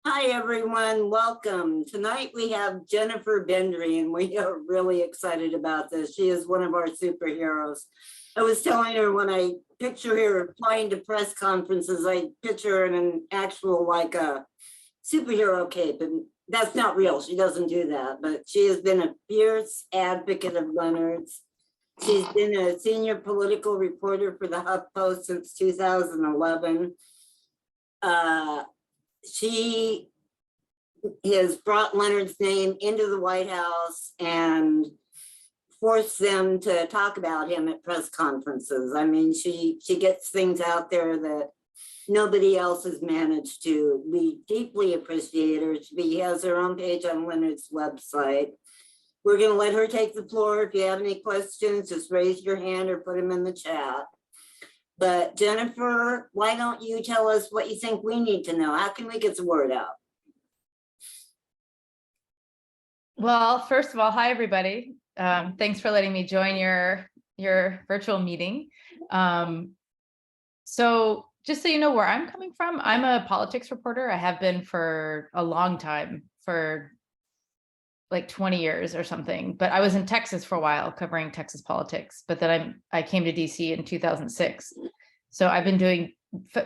Hi, everyone. Welcome. Tonight we have Jennifer Bendry, and we are really excited about this. She is one of our superheroes. I was telling her when I picture her applying to press conferences, I picture her in an actual like a superhero cape, and that's not real. She doesn't do that, but she has been a fierce advocate of Leonard's. She's been a senior political reporter for the HuffPost since 2011. She has brought Leonard's name into the White House and forced them to talk about him at press conferences. I mean, she gets things out there that nobody else has managed to. We deeply appreciate her. She has her own page on Leonard's website. We're going to let her take the floor. If you have any questions, just raise your hand or put them in the chat. But Jennifer, why don't you tell us what you think we need to know? How can we get the word out? Well, first of all, hi, everybody. Thanks for letting me join your virtual meeting. So just so you know where I'm coming from, I'm a politics reporter. I have been for a long time, for like 20 years or something, but I was in Texas for a while covering Texas politics, but then I came to DC in 2006. So I've been doing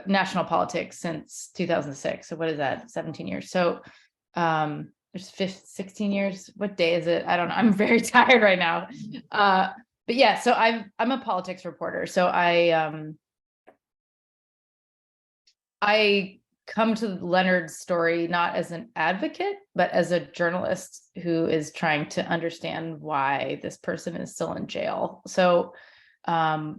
national politics since 2006. So what is that? 17 years. So there's 16 years. What day is it? I don't know. I'm very tired right now. But yeah, so I'm a politics reporter. So I come to Leonard's story not as an advocate, but as a journalist who is trying to understand why this person is still in jail. So I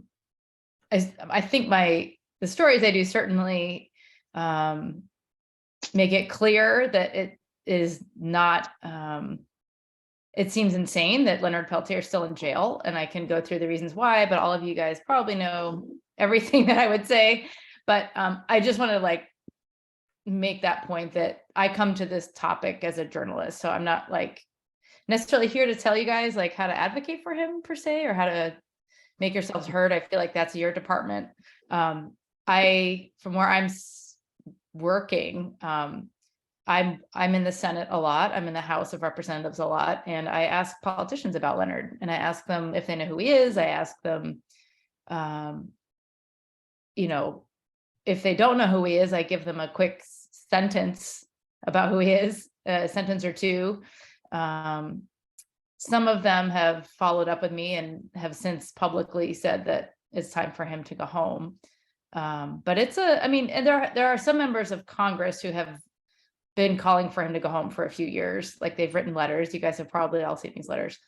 think the stories I do certainly make it clear that it is not, it seems insane that Leonard Peltier is still in jail, and I can go through the reasons why, but all of you guys probably know everything that I would say. But I just want to make that point that I come to this topic as a journalist. So I'm not necessarily here to tell you guys how to advocate for him per se, or how to make yourselves heard. I feel like that's your department. From where I'm working, I'm in the Senate a lot. I'm in the House of Representatives a lot. And I ask politicians about Leonard, and I ask them if they know who he is. I ask them, if they don't know who he is, I give them a quick sentence about who he is, a sentence or two. Some of them have followed up with me and have since publicly said that it's time for him to go home. But and there are some members of Congress who have been calling for him to go home for a few years. They've written letters. You guys have probably all seen these letters.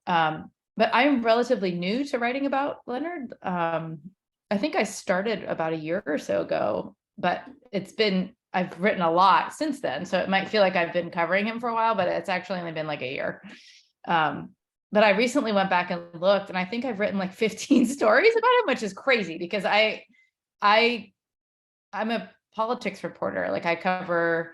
But I'm relatively new to writing about Leonard. I think I started about a year or so ago, but I've written a lot since then. So it might feel like I've been covering him for a while, but it's actually only been like a year. But I recently went back and looked, and I think I've written 15 stories about him, which is crazy because I'm a politics reporter. I cover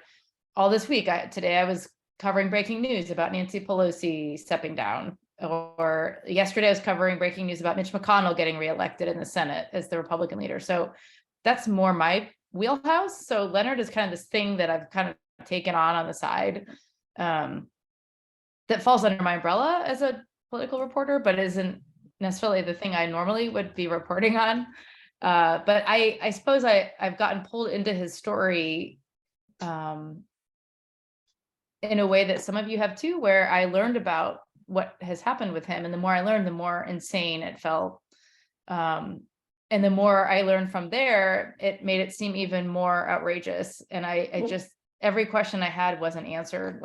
all this week. Today I was covering breaking news about Nancy Pelosi stepping down. Or yesterday I was covering breaking news about Mitch McConnell getting reelected in the Senate as the Republican leader. So that's more my wheelhouse. So Leonard is kind of this thing that I've kind of taken on the side that falls under my umbrella as a political reporter, but isn't necessarily the thing I normally would be reporting on. But I suppose I've gotten pulled into his story in a way that some of you have too, where I learned about what has happened with him. And the more I learned, the more insane it felt. And the more I learned from there, it made it seem even more outrageous. And I just, every question I had wasn't answered.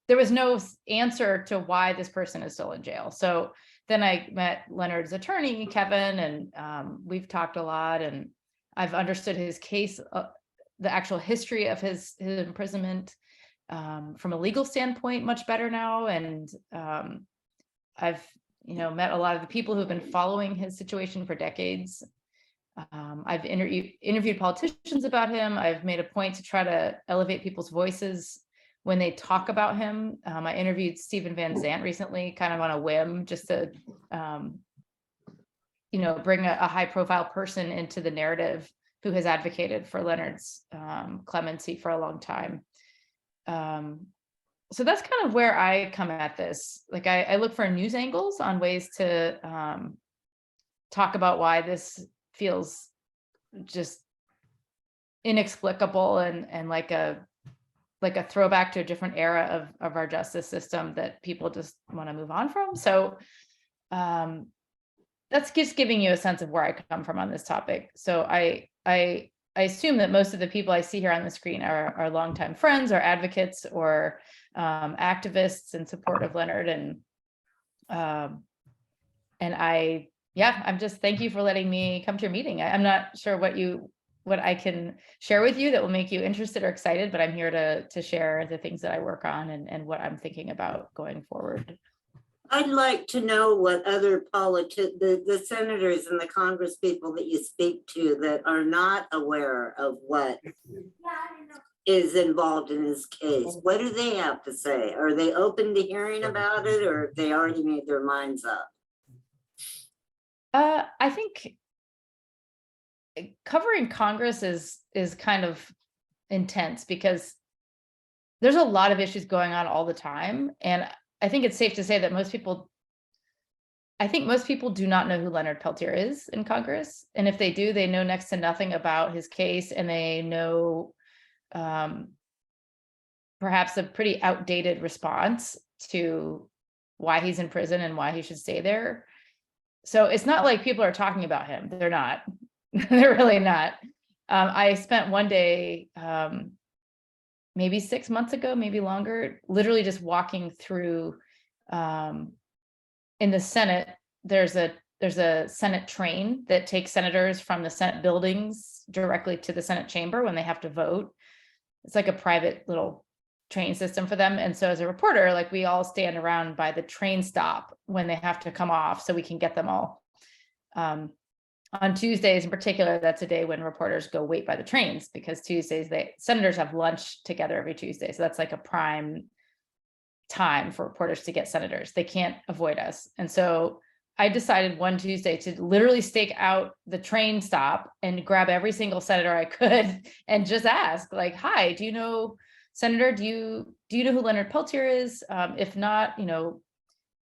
There was no answer to why this person is still in jail. So then I met Leonard's attorney, Kevin, and we've talked a lot, and I've understood his case, the actual history of his imprisonment, from a legal standpoint much better now. And I've met a lot of the people who've been following his situation for decades. I've interviewed politicians about him. I've made a point to try to elevate people's voices when they talk about him. I interviewed Stephen Van Zandt recently, kind of on a whim, just to bring a high profile person into the narrative who has advocated for Leonard's clemency for a long time. So that's kind of where I come at this. Like I look for news angles on ways to talk about why this feels just inexplicable and like a throwback to a different era of our justice system that people just want to move on from. So that's just giving you a sense of where I come from on this topic. So I assume that most of the people I see here on the screen are longtime friends or advocates or activists in support of Leonard. I'm just, thank you for letting me come to your meeting. I'm not sure what I can share with you that will make you interested or excited, but I'm here to share the things that I work on and what I'm thinking about going forward. I'd like to know what other the senators and the Congress people that you speak to that are not aware of what is involved in this case. What do they have to say? Are they open to hearing about it, or have they already made their minds up? I think covering Congress is kind of intense because there's a lot of issues going on all the time. And I think it's safe to say that most people do not know who Leonard Peltier is in Congress. And if they do, they know next to nothing about his case, and they know perhaps a pretty outdated response to why he's in prison and why he should stay there. So it's not like people are talking about him. They're not. They're really not. I spent one day, maybe 6 months ago, maybe longer, literally just walking through in the Senate. There's a Senate train that takes senators from the Senate buildings directly to the Senate chamber when they have to vote. It's like a private little train system for them. And so as a reporter, like we all stand around by the train stop when they have to come off so we can get them all. On Tuesdays in particular, that's a day when reporters go wait by the trains, because Tuesdays, senators have lunch together every Tuesday. So that's like a prime time for reporters to get senators. They can't avoid us. And so I decided one Tuesday to literally stake out the train stop and grab every single senator I could and just ask, like, hi, do you know, Senator, do you know who Leonard Peltier is? If not,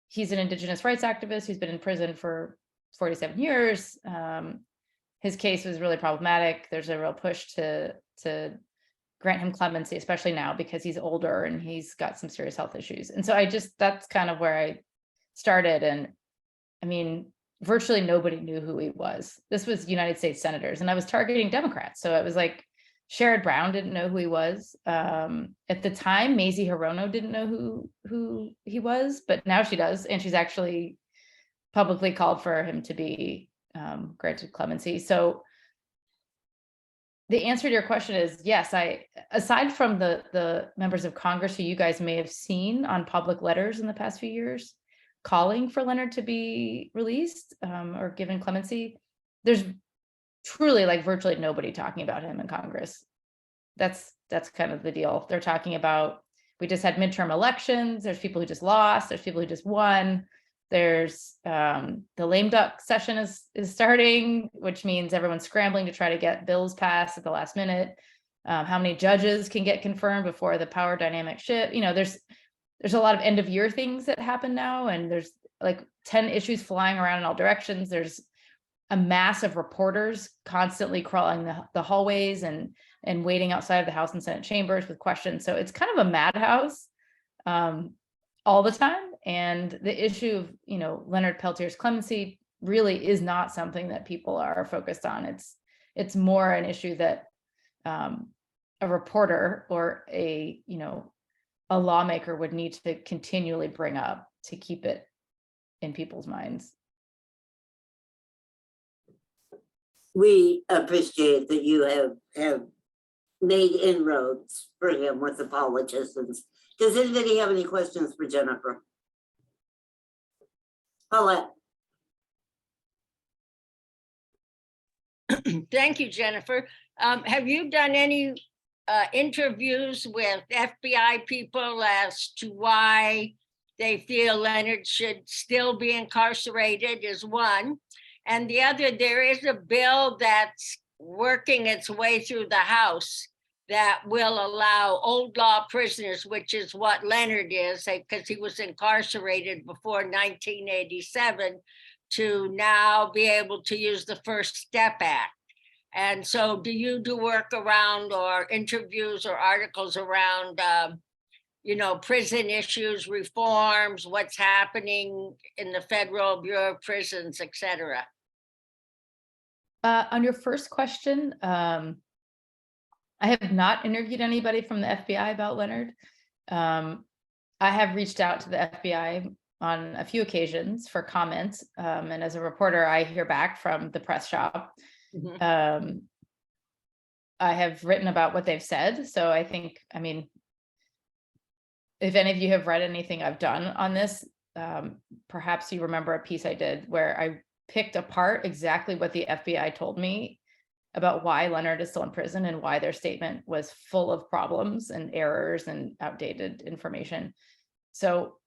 he's an Indigenous rights activist who's been in prison for 47 years. His case was really problematic. There's a real push to grant him clemency, especially now because he's older and he's got some serious health issues. And so that's kind of where I started. And I mean, virtually nobody knew who he was. This was United States senators, and I was targeting Democrats. So it was like Sherrod Brown didn't know who he was. At the time, Mazie Hirono didn't know who he was, but now she does. And she's actually publicly called for him to be granted clemency. So the answer to your question is yes. Aside from the members of Congress who you guys may have seen on public letters in the past few years calling for Leonard to be released or given clemency, there's truly like virtually nobody talking about him in Congress. That's kind of the deal. They're talking about, we just had midterm elections. There's people who just lost. There's people who just won. There's the lame duck session is starting, which means everyone's scrambling to try to get bills passed at the last minute. How many judges can get confirmed before the power dynamic shift? There's a lot of end of year things that happen now, and there's like 10 issues flying around in all directions. There's a mass of reporters constantly crawling the hallways and waiting outside of the House and Senate chambers with questions. So it's kind of a madhouse all the time. And the issue of, Leonard Peltier's clemency really is not something that people are focused on. It's more an issue that a reporter or a lawmaker would need to continually bring up to keep it in people's minds. We appreciate that you have made inroads for him with the politicians. Does anybody have any questions for Jennifer? Paulette. Thank you, Jennifer. Have you done any interviews with FBI people as to why they feel Leonard should still be incarcerated is one. And the other, there is a bill that's working its way through the House that will allow old law prisoners, which is what Leonard is, because he was incarcerated before 1987, to now be able to use the First Step Act. And so do you do work around or interviews or articles around, prison issues, reforms, what's happening in the Federal Bureau of Prisons, et cetera? On your first question, I have not interviewed anybody from the FBI about Leonard. I have reached out to the FBI on a few occasions for comments. And as a reporter, I hear back from the press shop. Mhm. I have written about what they've said. So I think, if any of you have read anything I've done on this, perhaps you remember a piece I did where I picked apart exactly what the FBI told me about why Leonard is still in prison and why their statement was full of problems and errors and outdated information. So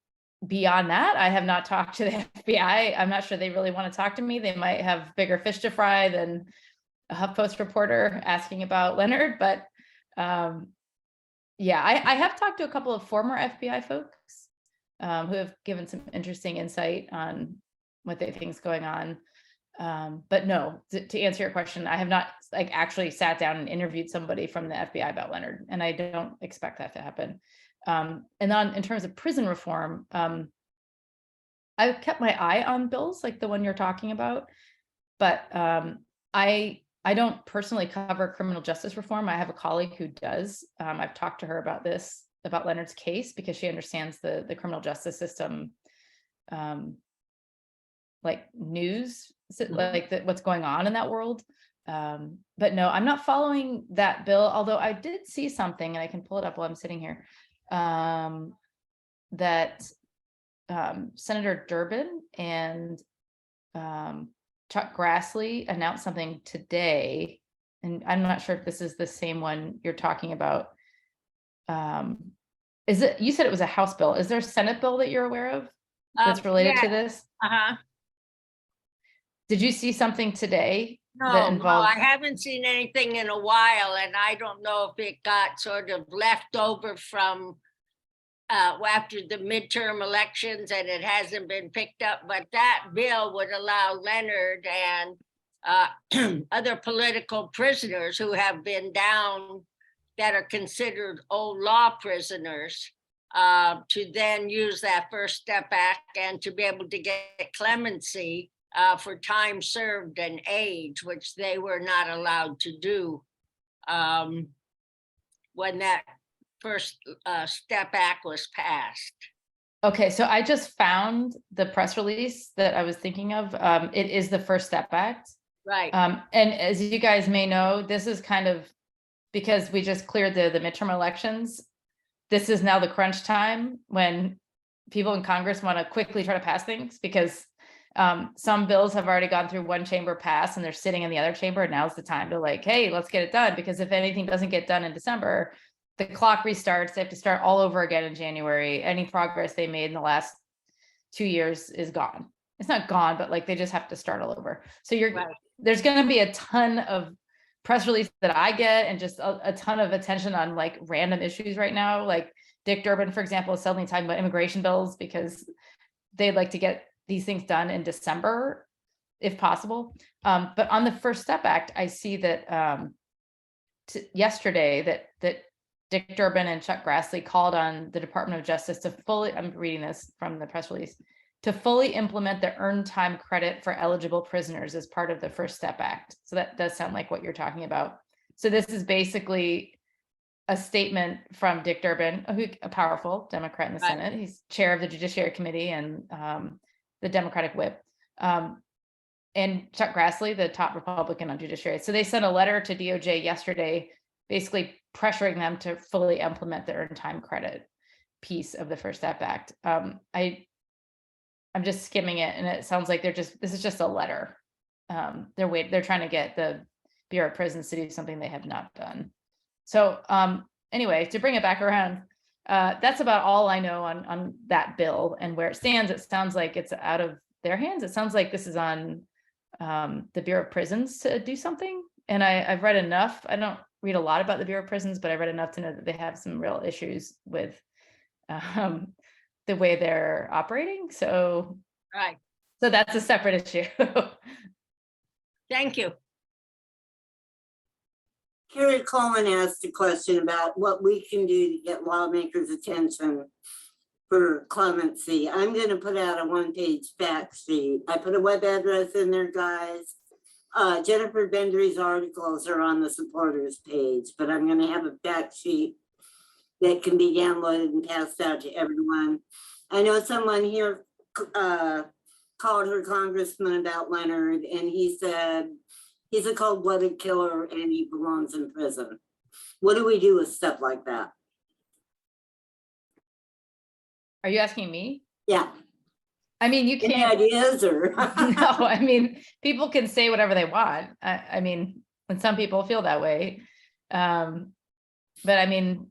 beyond that, I have not talked to the FBI. I'm not sure they really want to talk to me. They might have bigger fish to fry than a HuffPost reporter asking about Leonard, but yeah, I have talked to a couple of former FBI folks who have given some interesting insight on what they think is going on. But no, to answer your question, I have not actually sat down and interviewed somebody from the FBI about Leonard, and I don't expect that to happen. And then in terms of prison reform, I've kept my eye on bills like the one you're talking about, but I don't personally cover criminal justice reform. I have a colleague who does. I've talked to her about this, about Leonard's case, because she understands the criminal justice system, like news, like what's going on in that world. But no, I'm not following that bill, although I did see something, and I can pull it up while I'm sitting here, that Senator Durbin and Chuck Grassley announced something today, and I'm not sure if this is the same one you're talking about. Is it, you said it was a House bill. Is there a Senate bill that you're aware of that's related to this? Did you see something today that No, involved? I haven't seen anything in a while, and I don't know if it got sort of left over from after the midterm elections and it hasn't been picked up, but that bill would allow Leonard and other political prisoners who have been down, that are considered old law prisoners, to then use that First Step Act and to be able to get clemency for time served and age, which they were not allowed to do when that First Step Act was passed. Okay, so I just found the press release that I was thinking of. It is the First Step Act. Right. And as you guys may know, this is kind of because we just cleared the midterm elections. This is now the crunch time when people in Congress want to quickly try to pass things, because some bills have already gone through one chamber pass and they're sitting in the other chamber. And now's the time to hey, let's get it done. Because if anything doesn't get done in December, the clock restarts. They have to start all over again in January. Any progress they made in the last 2 years is gone. It's not gone, but they just have to start all over. So there's going to be a ton of press release that I get, and just a ton of attention on random issues right now. Like Dick Durbin, for example, is suddenly talking about immigration bills because they'd like to get these things done in December, if possible. But on the First Step Act, I see that yesterday that Dick Durbin and Chuck Grassley called on the Department of Justice to fully, I'm reading this from the press release, to fully implement the earned time credit for eligible prisoners as part of the First Step Act. So that does sound like what you're talking about. So this is basically a statement from Dick Durbin, a powerful Democrat in the Senate. He's chair of the Judiciary Committee and the Democratic whip. And Chuck Grassley, the top Republican on Judiciary. So they sent a letter to DOJ yesterday, basically pressuring them to fully implement the earned time credit piece of the First Step Act. I'm just skimming it, and it sounds like this is just a letter. They're trying to get the Bureau of Prisons to do something they have not done. So anyway, to bring it back around, that's about all I know on that bill and where it stands. It sounds like it's out of their hands. It sounds like this is on the Bureau of Prisons to do something. and I've read enough. I don't read a lot about the Bureau of Prisons, but I read enough to know that they have some real issues with the way they're operating. So Right. that's a separate issue. Thank you. Carrie Coleman asked a question about what we can do to get lawmakers' attention for clemency. I'm going to put out a one-page fact sheet. I put a web address in there, guys. Jennifer Bendry's articles are on the supporters page, but I'm going to have a fact sheet that can be downloaded and passed out to everyone. I know someone here called her congressman about Leonard, and he said he's a cold-blooded killer and he belongs in prison. What do we do with stuff like that? Are you asking me? Yeah. I mean, you Any can't. ideas or? No, I mean, people can say whatever they want. I mean, and some people feel that way. But I mean,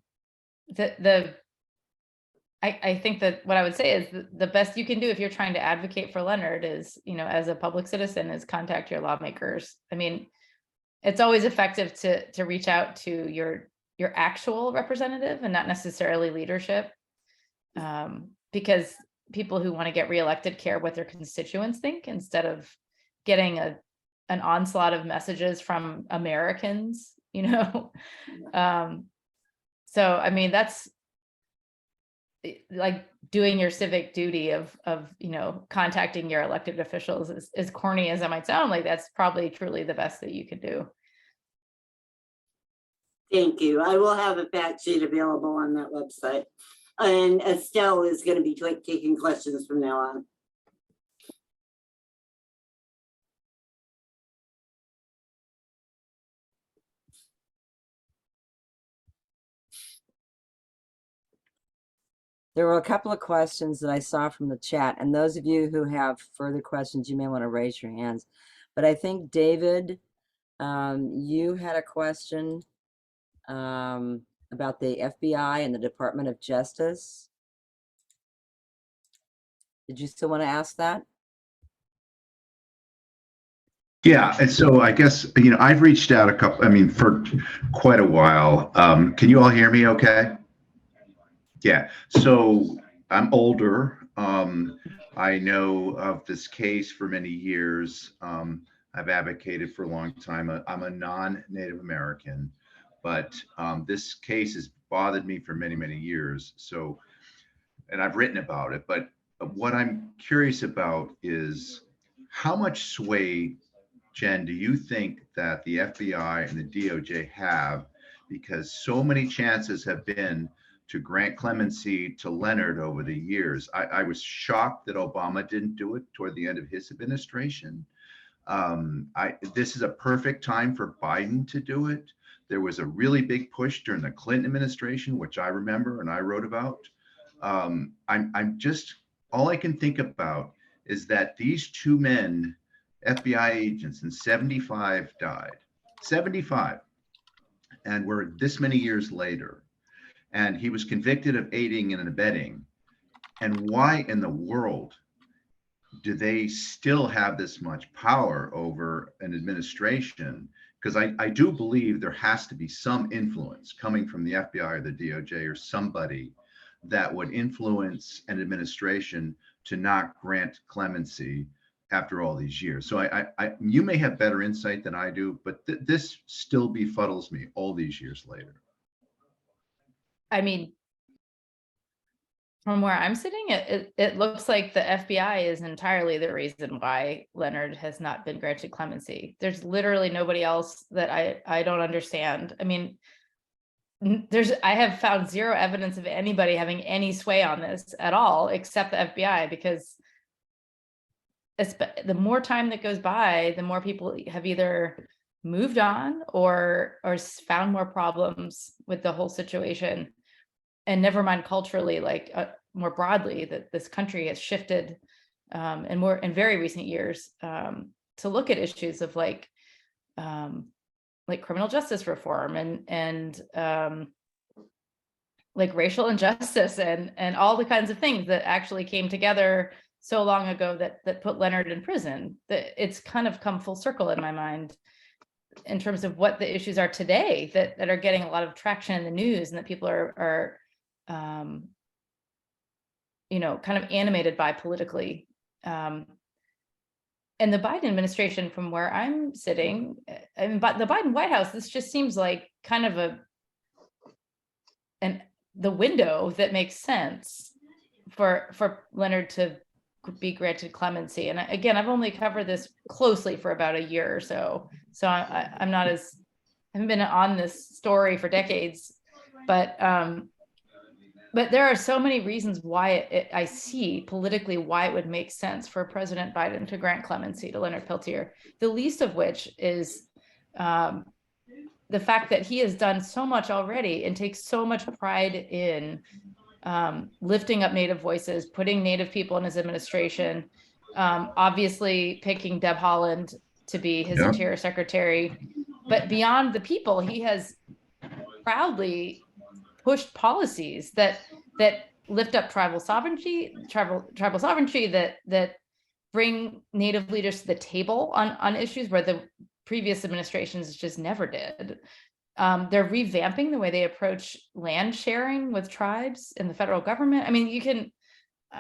I think that what I would say is the best you can do if you're trying to advocate for Leonard is, you know, as a public citizen, is contact your lawmakers. I mean, it's always effective to reach out to your actual representative and not necessarily leadership, because people who want to get reelected care what their constituents think instead of getting an onslaught of messages from Americans, you know. So I mean, that's like doing your civic duty of you know, contacting your elected officials. As corny as that might sound, like that's probably truly the best that you could do. Thank you. I will have a fact sheet available on that website. And Estelle is going to be taking questions from now on. There were a couple of questions that I saw from the chat, and those of you who have further questions, you may want to raise your hands. But I think, David, you had a question about the FBI and the Department of Justice. Did you still want to ask that? Yeah, and so I guess, you know, I've reached out for quite a while. Can you all hear me okay? Yeah, so I'm older. I know of this case for many years. I've advocated for a long time. I'm a non-Native American, but this case has bothered me for many, many years. So, and I've written about it, but what I'm curious about is how much sway, Jen, do you think that the FBI and the DOJ have, because so many chances have been to grant clemency to Leonard over the years? I was shocked that Obama didn't do it toward the end of his administration. This is a perfect time for Biden to do it. There was a really big push during the Clinton administration, which I remember and I wrote about. I'm just, all I can think about is that these two men, FBI agents, in 75 died, 75, and we're this many years later. And he was convicted of aiding and abetting. And why in the world do they still have this much power over an administration? Because I do believe there has to be some influence coming from the FBI or the DOJ or somebody that would influence an administration to not grant clemency after all these years. So you may have better insight than I do, but this still befuddles me all these years later. I mean, from where I'm sitting, it looks like the FBI is entirely the reason why Leonard has not been granted clemency. There's literally nobody else that I don't understand. I mean, I have found zero evidence of anybody having any sway on this at all, except the FBI, because the more time that goes by, the more people have either moved on or found more problems with the whole situation. And never mind culturally, like more broadly, that this country has shifted in very recent years to look at issues of like criminal justice reform and like racial injustice and all the kinds of things that actually came together so long ago that put Leonard in prison. That it's kind of come full circle in my mind. in terms of what the issues are today that are getting a lot of traction in the news and that people are you know, kind of animated by politically. And the Biden administration, from where I'm sitting, I mean, but the Biden White House, this just seems like kind of the window that makes sense for Leonard to be granted clemency. And again, I've only covered this closely for about a year or so. So I'm not I haven't been on this story for decades, but there are so many reasons why I see politically why it would make sense for President Biden to grant clemency to Leonard Peltier, the least of which is the fact that he has done so much already and takes so much pride in lifting up Native voices, putting Native people in his administration, obviously picking Deb Haaland to be his Interior Secretary. But beyond the people, he has proudly pushed policies that lift up tribal sovereignty, that bring Native leaders to the table on issues where the previous administrations just never did. They're revamping the way they approach land sharing with tribes in the federal government. I mean, you can,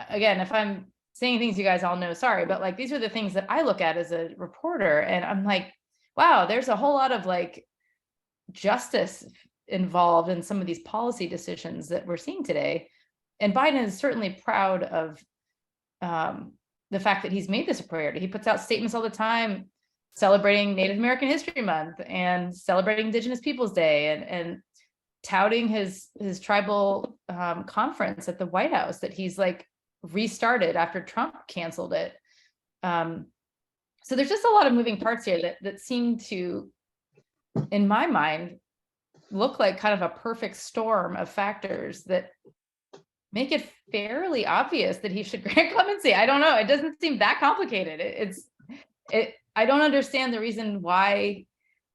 again, if I'm saying things you guys all know, sorry, but like, these are the things that I look at as a reporter, and I'm like, wow, there's a whole lot of like justice involved in some of these policy decisions that we're seeing today. And Biden is certainly proud of the fact that he's made this a priority. He puts out statements all the time celebrating Native American History Month and celebrating Indigenous Peoples Day, and touting his tribal conference at the White House that he's like restarted after Trump canceled it. So there's just a lot of moving parts here that seem to, in my mind, look like kind of a perfect storm of factors that make it fairly obvious that he should grant clemency. I don't know. It doesn't seem that complicated. I don't understand the reason why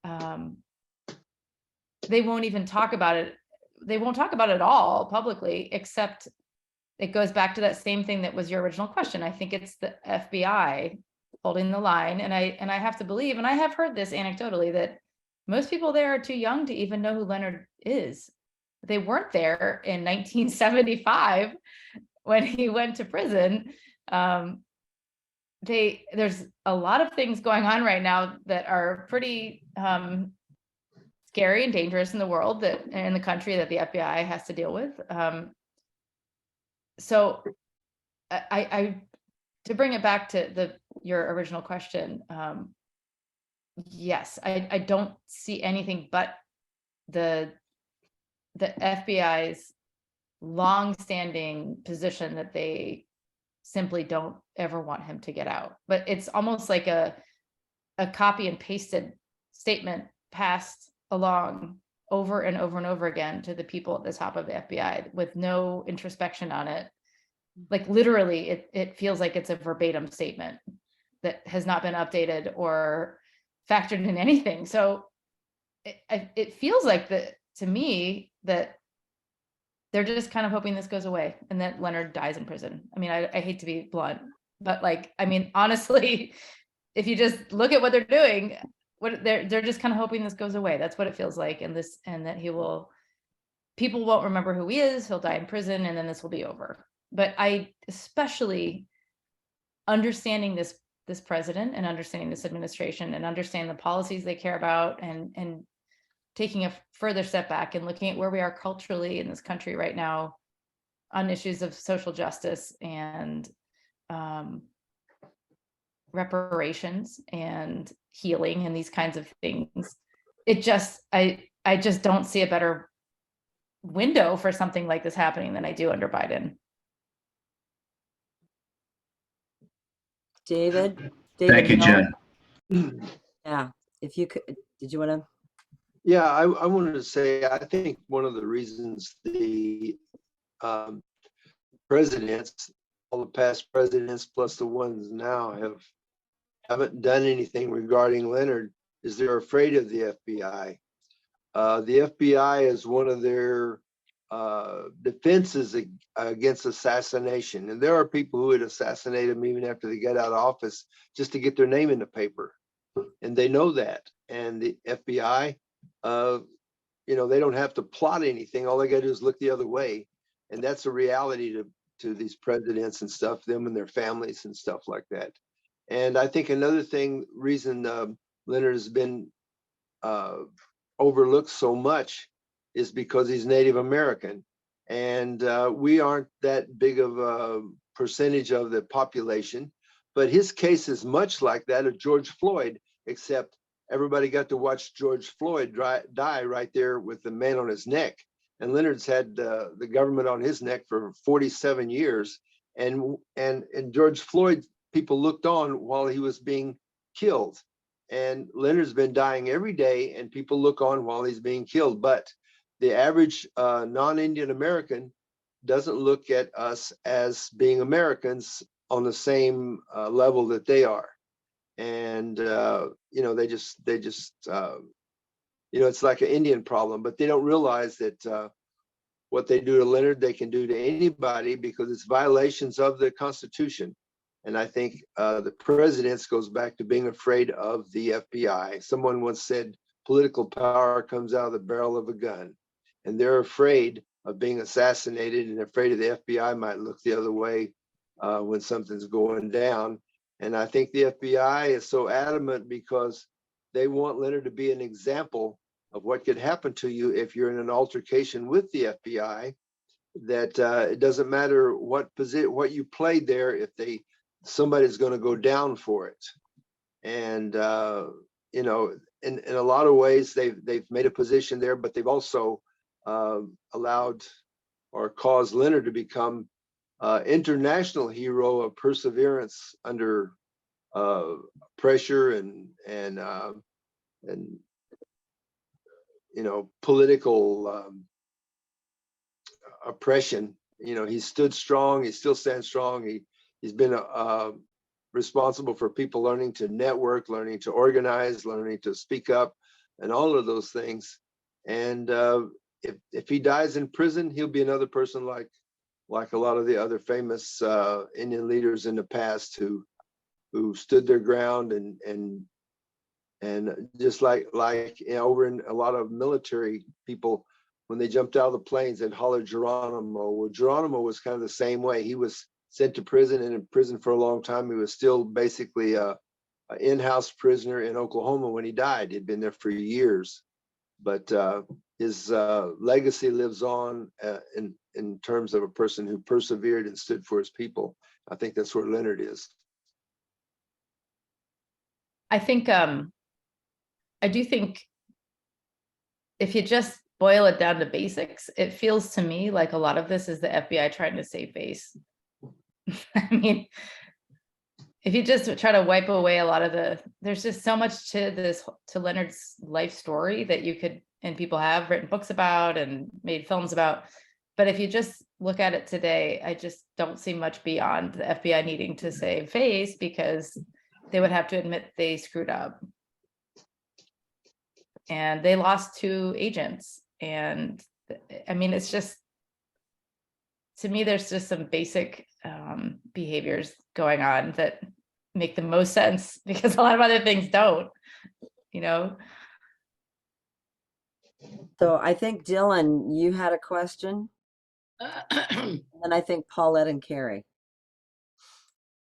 they won't even talk about it. They won't talk about it at all publicly, except it goes back to that same thing that was your original question. I think it's the FBI holding the line. And I have to believe, and I have heard this anecdotally, that most people there are too young to even know who Leonard is. They weren't there in 1975 when he went to prison. There's a lot of things going on right now that are pretty scary and dangerous in the world, that in the country, that the FBI has to deal with. So I to bring it back to your original question, yes, I don't see anything but the FBI's long-standing position that they simply don't ever want him to get out. But it's almost like a copy and pasted statement passed along over and over and over again to the people at the top of the FBI with no introspection on it. Like literally, it feels like it's a verbatim statement that has not been updated or factored in anything. So it feels like to me that they're just kind of hoping this goes away and that Leonard dies in prison. I mean, I hate to be blunt, but like, I mean, honestly, if you just look at what they're doing, they're just kind of hoping this goes away. That's what it feels like. And that people won't remember who he is. He'll die in prison, and then this will be over. But I, especially understanding this president and understanding this administration and understanding the policies they care about, and taking a further step back and looking at where we are culturally in this country right now on issues of social justice and reparations and healing and these kinds of things. I just don't see a better window for something like this happening than I do under Biden. David? Thank you, Jen. Yeah, if you could, did you want to? Yeah, I wanted to say, I think one of the reasons the presidents, all the past presidents plus the ones now, haven't done anything regarding Leonard is they're afraid of the FBI. The FBI is one of their defenses against assassination. And there are people who would assassinate him even after they get out of office just to get their name in the paper. and they know that. And the FBI, they don't have to plot anything. All they got to do is look the other way, and that's a reality to these presidents and stuff, them and their families and stuff like that. And I think another reason Leonard has been overlooked so much is because he's Native American, and we aren't that big of a percentage of the population. But his case is much like that of George Floyd, except everybody got to watch George Floyd die right there with the man on his neck. And Leonard's had the government on his neck for 47 years. And George Floyd, people looked on while he was being killed. And Leonard's been dying every day, and people look on while he's being killed. But the average non-Indian American doesn't look at us as being Americans on the same level that they are. And they just it's like an Indian problem, but they don't realize that what they do to Leonard, they can do to anybody, because it's violations of the Constitution. And I think the president's goes back to being afraid of the FBI. Someone once said, political power comes out of the barrel of a gun, and they're afraid of being assassinated and afraid of the FBI might look the other way when something's going down. And I think the FBI is so adamant because they want Leonard to be an example of what could happen to you if you're in an altercation with the FBI, that it doesn't matter what you played there, if somebody's going to go down for it. And in a lot of ways they've made a position there, but they've also allowed or caused Leonard to become international hero of perseverance under pressure and political oppression. He stood strong. He still stands strong. He's been responsible for people learning to network, learning to organize, learning to speak up, and all of those things. And if he dies in prison, he'll be another person like a lot of the other famous Indian leaders in the past who stood their ground and just like over in a lot of military people, when they jumped out of the planes, they'd holler Geronimo. Well, Geronimo was kind of the same way. He was sent to prison, and in prison for a long time. He was still basically an in-house prisoner in Oklahoma when he died. He'd been there for years, but his legacy lives on in terms of a person who persevered and stood for his people. I think that's where Leonard is. I think, I do think if you just boil it down to basics, it feels to me like a lot of this is the FBI trying to save face. I mean, if you just try to wipe away a lot of there's just so much to Leonard's life story that you could, and people have written books about and made films about. But if you just look at it today, I just don't see much beyond the FBI needing to save face, because they would have to admit they screwed up. And they lost 2 agents. And I mean, it's just, to me, there's just some basic behaviors going on that make the most sense, because a lot of other things don't, So I think, Dylan, you had a question. And I think Paulette and Carrie.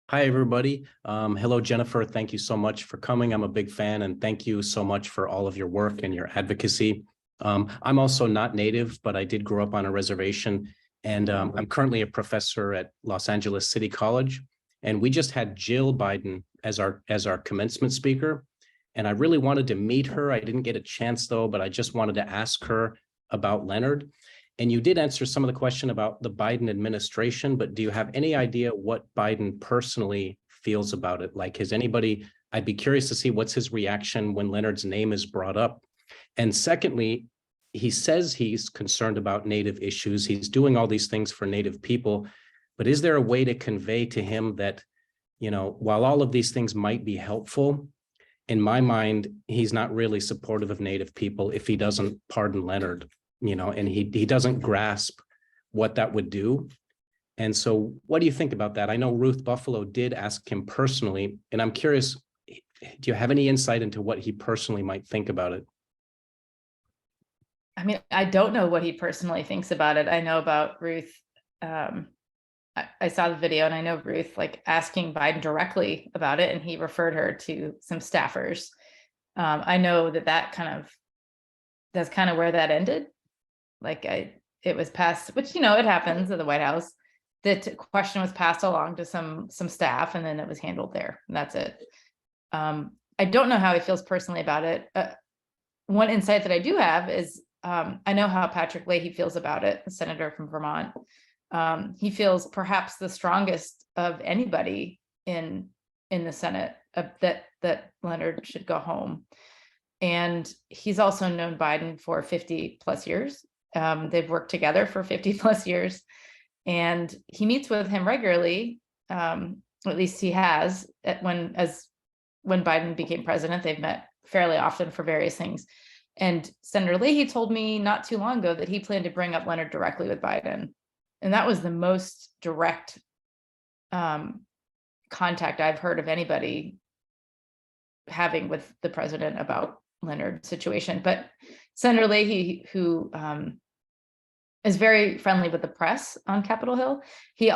Hi, everybody. Hello, Jennifer. Thank you so much for coming. I'm a big fan, and thank you so much for all of your work and your advocacy. I'm also not Native, but I did grow up on a reservation, and I'm currently a professor at Los Angeles City College. And we just had Jill Biden as our commencement speaker. And I really wanted to meet her. I didn't get a chance, though, but I just wanted to ask her about Leonard. And you did answer some of the question about the Biden administration, but do you have any idea what Biden personally feels about it? Like, I'd be curious to see what's his reaction when Leonard's name is brought up. And secondly, he says he's concerned about Native issues. He's doing all these things for Native people, but is there a way to convey to him that, while all of these things might be helpful, in my mind, he's not really supportive of Native people if he doesn't pardon Leonard, and he doesn't grasp what that would do. And so what do you think about that? I know Ruth Buffalo did ask him personally, and I'm curious, do you have any insight into what he personally might think about it? I mean, I don't know what he personally thinks about it. I know about Ruth. I saw the video and I know Ruth like asking Biden directly about it, and he referred her to some staffers. I know that's kind of where that ended. Like it was passed, which, it happens at the White House. The question was passed along to some staff, and then it was handled there. And that's it. I don't know how he feels personally about it. One insight that I do have is I know how Patrick Leahy feels about it, the senator from Vermont. He feels perhaps the strongest of anybody in the Senate that Leonard should go home. And he's also known Biden for 50 plus years. They've worked together for 50 plus years, and he meets with him regularly. At least he has. When Biden became president, they've met fairly often for various things. And Senator Leahy told me not too long ago that he planned to bring up Leonard directly with Biden. And that was the most direct contact I've heard of anybody having with the president about Leonard's situation. But Senator Leahy, who is very friendly with the press on Capitol Hill, he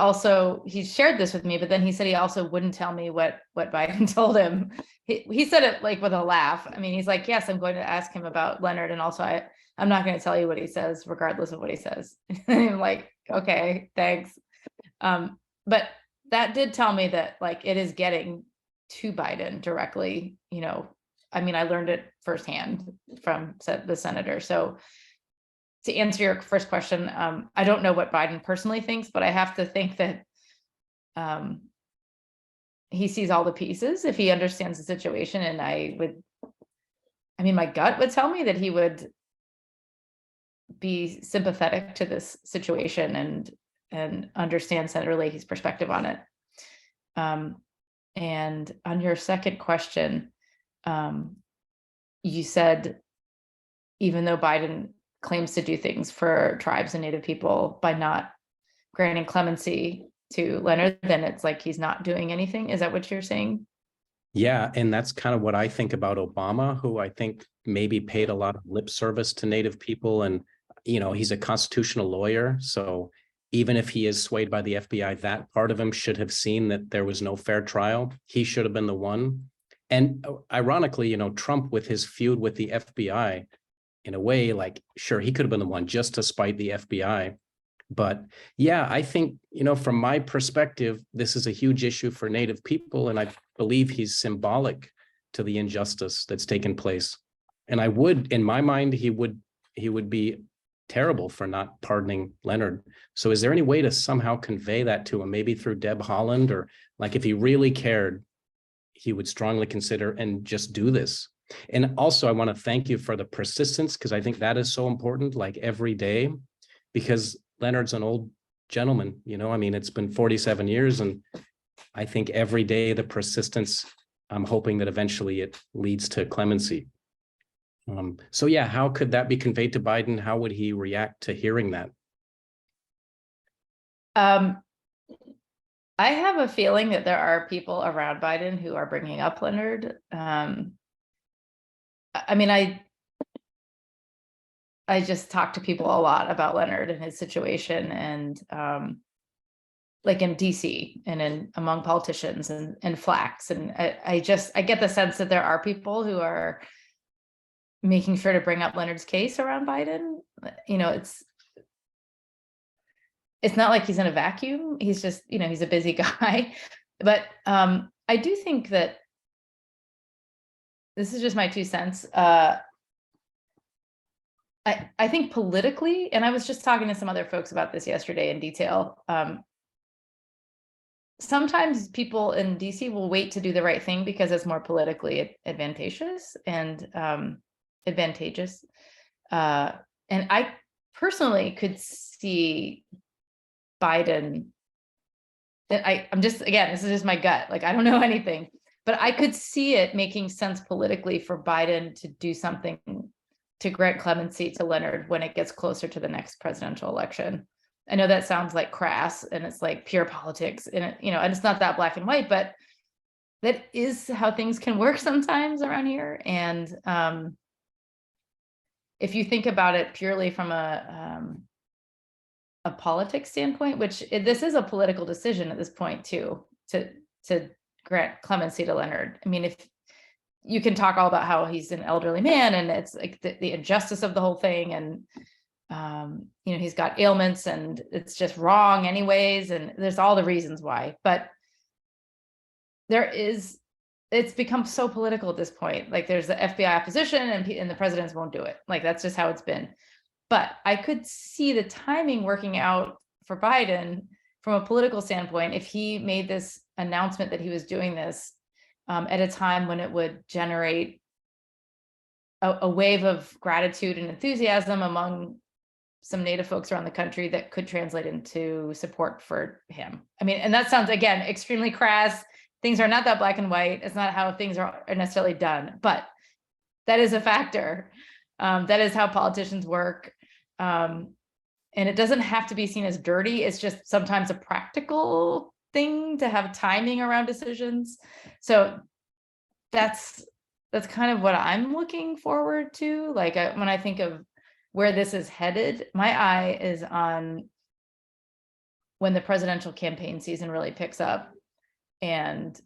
shared this with me, but then he said he also wouldn't tell me what Biden told him. He said it like with a laugh. I mean, he's like, yes, I'm going to ask him about Leonard, and also I'm not going to tell you what he says, regardless of what he says. I'm like, okay, thanks. But that did tell me that like it is getting to Biden directly. I mean, I learned it firsthand from the senator. So to answer your first question, I don't know what Biden personally thinks, but I have to think that he sees all the pieces if he understands the situation. And my gut would tell me that he would be sympathetic to this situation and understand Senator Leahy's perspective on it. And on your second question, you said, even though Biden claims to do things for tribes and Native people by not granting clemency to Leonard, then it's like he's not doing anything. Is that what you're saying? Yeah, and that's kind of what I think about Obama, who I think maybe paid a lot of lip service to Native people. And, he's a constitutional lawyer. So even if he is swayed by the FBI, that part of him should have seen that there was no fair trial. He should have been the one. And ironically, Trump, with his feud with the FBI, in a way, like, sure, he could have been the one just to spite the FBI. But yeah, I think, from my perspective, this is a huge issue for Native people. And I believe he's symbolic to the injustice that's taken place. And in my mind, he would be terrible for not pardoning Leonard. So is there any way to somehow convey that to him, maybe through Deb Haaland, or like if he really cared, he would strongly consider and just do this? And also, I want to thank you for the persistence, because I think that is so important, like every day, because Leonard's an old gentleman, it's been 47 years. And I think every day the persistence, I'm hoping that eventually it leads to clemency. So yeah, how could that be conveyed to Biden? How would he react to hearing that? I have a feeling that there are people around Biden who are bringing up Leonard. I just talk to people a lot about Leonard and his situation, and like in DC and among politicians and Flax. And I get the sense that there are people who are making sure to bring up Leonard's case around Biden. It's not like he's in a vacuum. He's just, he's a busy guy. But I do think that this is just my 2 cents. I think politically, and I was just talking to some other folks about this yesterday in detail. Sometimes people in DC will wait to do the right thing because it's more politically advantageous and advantageous. And I personally could see Biden. I'm just, again, this is just my gut. Like, I don't know anything, but I could see it making sense politically for Biden to do something to grant clemency to Leonard when it gets closer to the next presidential election. I know that sounds like crass and it's like pure politics and and it's not that black and white, but that is how things can work sometimes around here. And if you think about it purely from a politics standpoint, which this is a political decision at this point too, to grant clemency to Leonard. I mean, if you can talk all about how he's an elderly man and it's like the injustice of the whole thing, and you know, he's got ailments and it's just wrong anyways, and there's all the reasons why, but it's become so political at this point. Like there's the FBI opposition and the presidents won't do it. Like that's just how it's been. But I could see the timing working out for Biden from a political standpoint if he made this announcement that he was doing this at a time when it would generate a wave of gratitude and enthusiasm among some Native folks around the country that could translate into support for him. I mean, and that sounds, again, extremely crass. Things are not that black and white. It's not how things are necessarily done, but that is a factor. That is how politicians work. And it doesn't have to be seen as dirty. It's just sometimes a practical thing to have timing around decisions. So that's kind of what I'm looking forward to. Like when I think of where this is headed, my eye is on when the presidential campaign season really picks up. And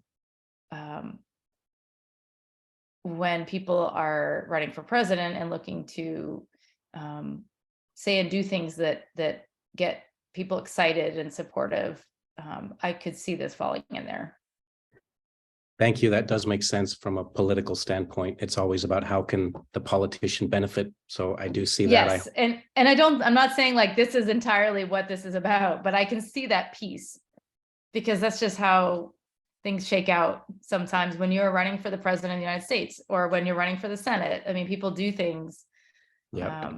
when people are running for president and looking to say and do things that get people excited and supportive, I could see this falling in there. Thank you. That does make sense from a political standpoint. It's always about how can the politician benefit. So I do see that. Yes, and I'm not saying like this is entirely what this is about, but I can see that piece because that's just how things shake out sometimes when you're running for the president of the United States or when you're running for the Senate. I mean, people do things. Yeah.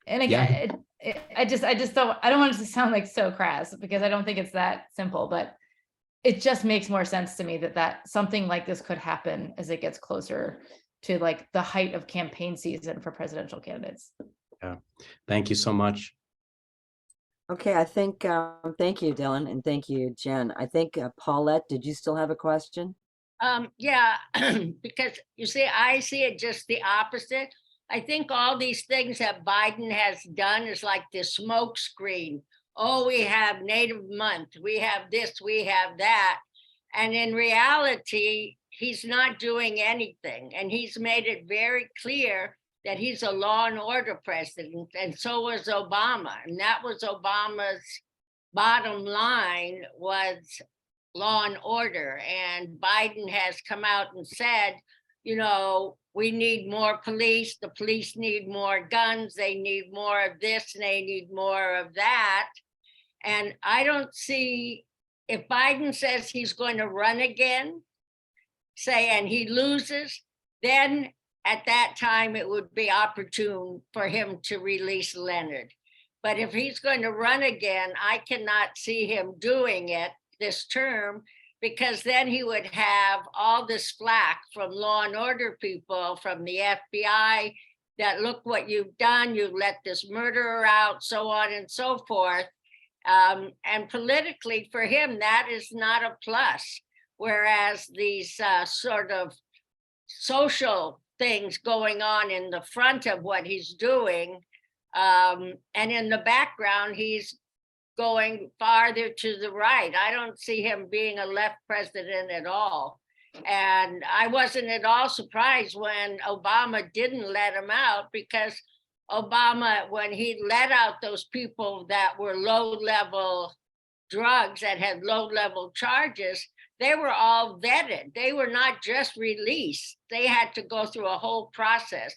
And again, I don't want it to sound like so crass because I don't think it's that simple, but it just makes more sense to me that something like this could happen as it gets closer to like the height of campaign season for presidential candidates. Yeah. Thank you so much. Okay, I think, thank you, Dylan, and thank you, Jen. I think Paulette, did you still have a question? Yeah, because you see, I see it just the opposite. I think all these things that Biden has done is like the smoke screen. Oh, we have Native Month, we have this, we have that. And in reality, he's not doing anything. And he's made it very clear that he's a law and order president, and so was Obama. And that was Obama's bottom line, was law and order. And Biden has come out and said, you know, we need more police, the police need more guns, they need more of this, and they need more of that. And I don't see, if Biden says he's going to run again, say, and he loses, then at that time it would be opportune for him to release Leonard. But if he's going to run again, I cannot see him doing it this term, because then he would have all this flack from law and order people, from the FBI, that look what you've done, you let this murderer out, so on and so forth. And politically for him, that is not a plus. Whereas these sort of social things going on in the front of what he's doing, and in the background, he's going farther to the right. I don't see him being a left president at all. And I wasn't at all surprised when Obama didn't let him out, because Obama, when he let out those people that were low-level drugs that had low-level charges, they were all vetted. They were not just released. They had to go through a whole process.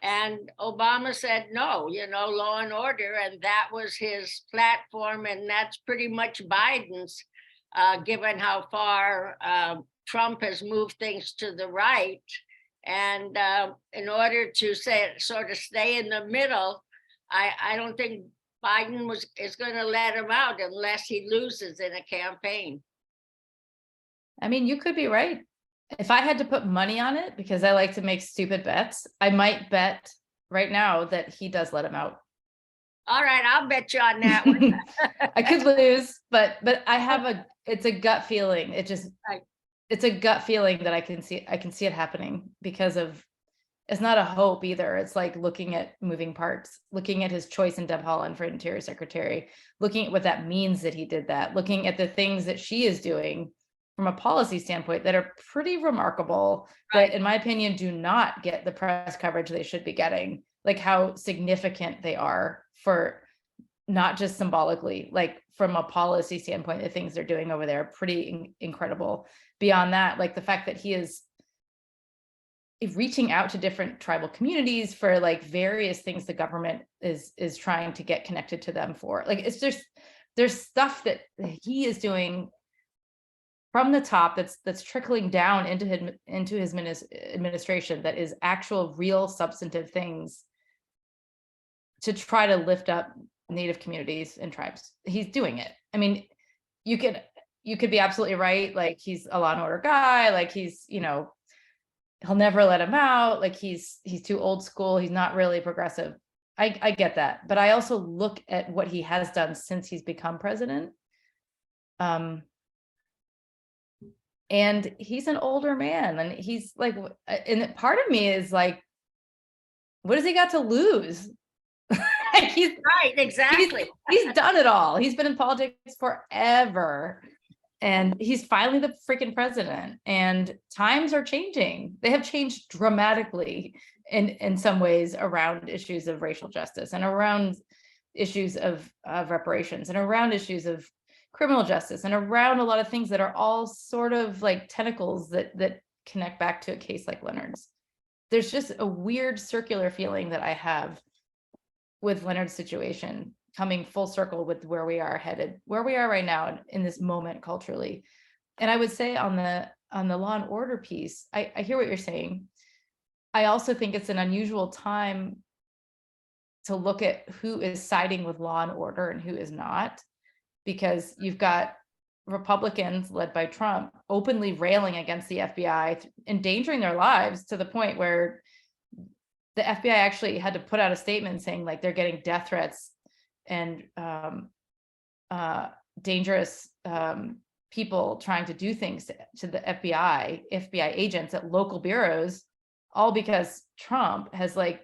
And Obama said, no, you know, law and order. And that was his platform. And that's pretty much Biden's, given how far Trump has moved things to the right. And in order to sort of stay in the middle, I don't think Biden is going to let him out unless he loses in a campaign. I mean, you could be right. If I had to put money on it, because I like to make stupid bets, I might bet right now that he does let him out. All right, I'll bet you on that one. I could lose, but I have it's a gut feeling. It just, Right. it's a gut feeling that I can see it happening because of, it's not a hope either. It's like looking at moving parts, looking at his choice in Deb Haaland for Interior Secretary, looking at what that means that he did that, looking at the things that she is doing from a policy standpoint that are pretty remarkable, Right. that in my opinion do not get the press coverage they should be getting, like how significant they are for not just symbolically, like from a policy standpoint, the things they're doing over there are pretty incredible. Beyond that, like the fact that he is reaching out to different tribal communities for like various things the government is trying to get connected to them for. Like it's just, there's stuff that he is doing from the top that's trickling down into his administration that is actual real substantive things to try to lift up Native communities and tribes. He's doing it. I mean, you could be absolutely right, like he's a law and order guy, like he's, you know, he'll never let him out, like he's too old school, he's not really progressive. I get that, but I also look at what he has done since he's become president. And he's an older man, and he's like, and part of me is like, what has he got to lose? He's Right, exactly. he's done it all. He's been in politics forever, and he's finally the freaking president. And times are changing. They have changed dramatically in some ways around issues of racial justice and around issues of reparations and around issues of criminal justice and around a lot of things that are all sort of like tentacles that connect back to a case like Leonard's. There's just a weird circular feeling that I have with Leonard's situation coming full circle with where we are headed, where we are right now in this moment culturally. And I would say on the law and order piece, I hear what you're saying. I also think it's an unusual time to look at who is siding with law and order and who is not, because you've got Republicans led by Trump openly railing against the FBI, endangering their lives to the point where the FBI actually had to put out a statement saying like they're getting death threats and dangerous people trying to do things to the FBI agents at local bureaus, all because Trump has like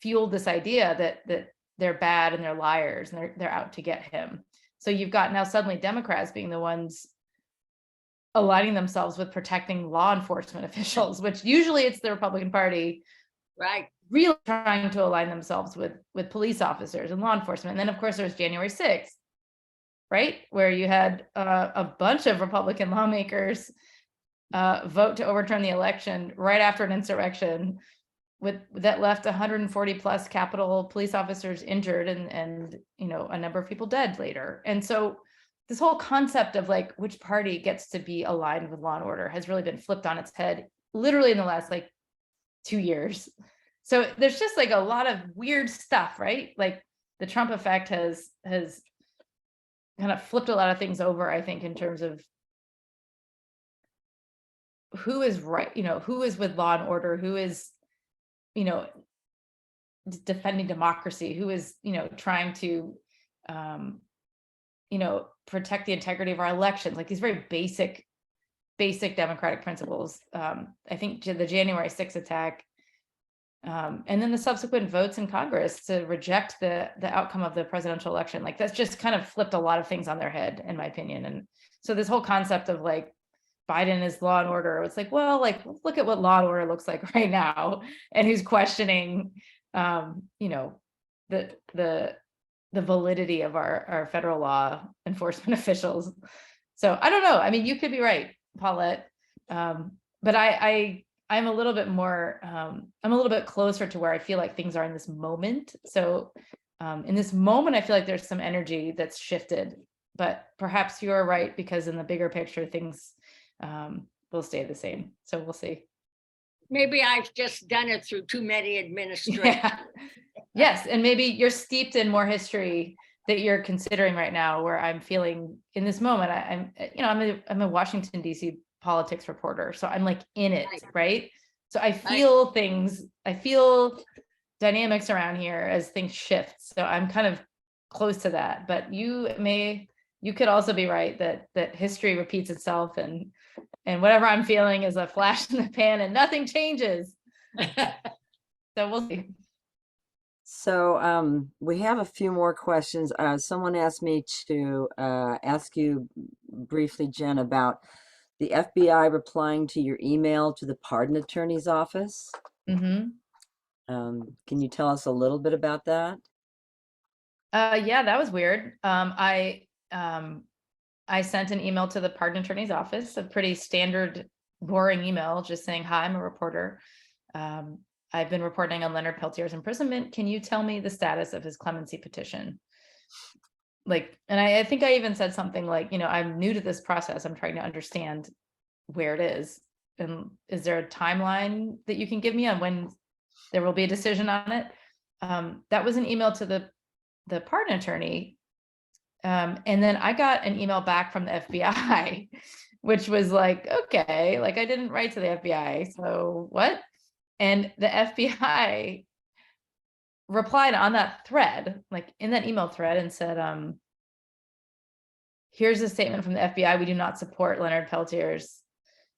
fueled this idea that they're bad and they're liars and they're out to get him. So you've got now suddenly Democrats being the ones aligning themselves with protecting law enforcement officials, which usually it's the Republican Party, Right. really trying to align themselves with police officers and law enforcement. And then of course there's January 6th, right? Where you had a bunch of Republican lawmakers vote to overturn the election right after an insurrection that left 140 plus Capitol police officers injured and you know, a number of people dead later. And so this whole concept of like which party gets to be aligned with law and order has really been flipped on its head literally in the last like 2 years. So there's just like a lot of weird stuff, right? Like the Trump effect has kind of flipped a lot of things over, I think, in terms of who is right, you know, who is with law and order, who is, you know, defending democracy, who is, you know, trying to, you know, protect the integrity of our elections, like these very basic democratic principles. I think the January 6th attack, and then the subsequent votes in Congress to reject the outcome of the presidential election, like that's just kind of flipped a lot of things on their head, in my opinion. And so this whole concept of like Biden is law and order, it's like, well, like look at what law and order looks like right now, and who's questioning, you know, the validity of our federal law enforcement officials. So I don't know. I mean, you could be right, Paulette, but I'm a little bit more, I'm a little bit closer to where I feel like things are in this moment. So in this moment, I feel like there's some energy that's shifted, but perhaps you're right, because in the bigger picture, things will stay the same. So we'll see. Maybe I've just done it through too many administrations. Yeah. Yes, and maybe you're steeped in more history that you're considering right now, where I'm feeling in this moment. I'm a Washington, D.C. politics reporter, so I'm like in it, right? So I feel things, I feel dynamics around here as things shift. So I'm kind of close to that, but you may you could also be right that history repeats itself, and whatever I'm feeling is a flash in the pan and nothing changes. So we'll see. So we have a few more questions. Someone asked me to ask you briefly, Jen, about the FBI replying to your email to the pardon attorney's office. Mm-hmm. Can you tell us a little bit about that? Yeah, that was weird. I sent an email to the pardon attorney's office, a pretty standard, boring email, just saying, "Hi, I'm a reporter. I've been reporting on Leonard Peltier's imprisonment. Can you tell me the status of his clemency petition?" Like, and I think I even said something like, I'm new to this process. I'm trying to understand where it is. And is there a timeline that you can give me on when there will be a decision on it? That was an email to the pardon attorney. And then I got an email back from the FBI, which was like, okay, like I didn't write to the FBI. So what? And the FBI replied on that thread, like in that email thread, and said, here's a statement from the FBI. We do not support Leonard Peltier's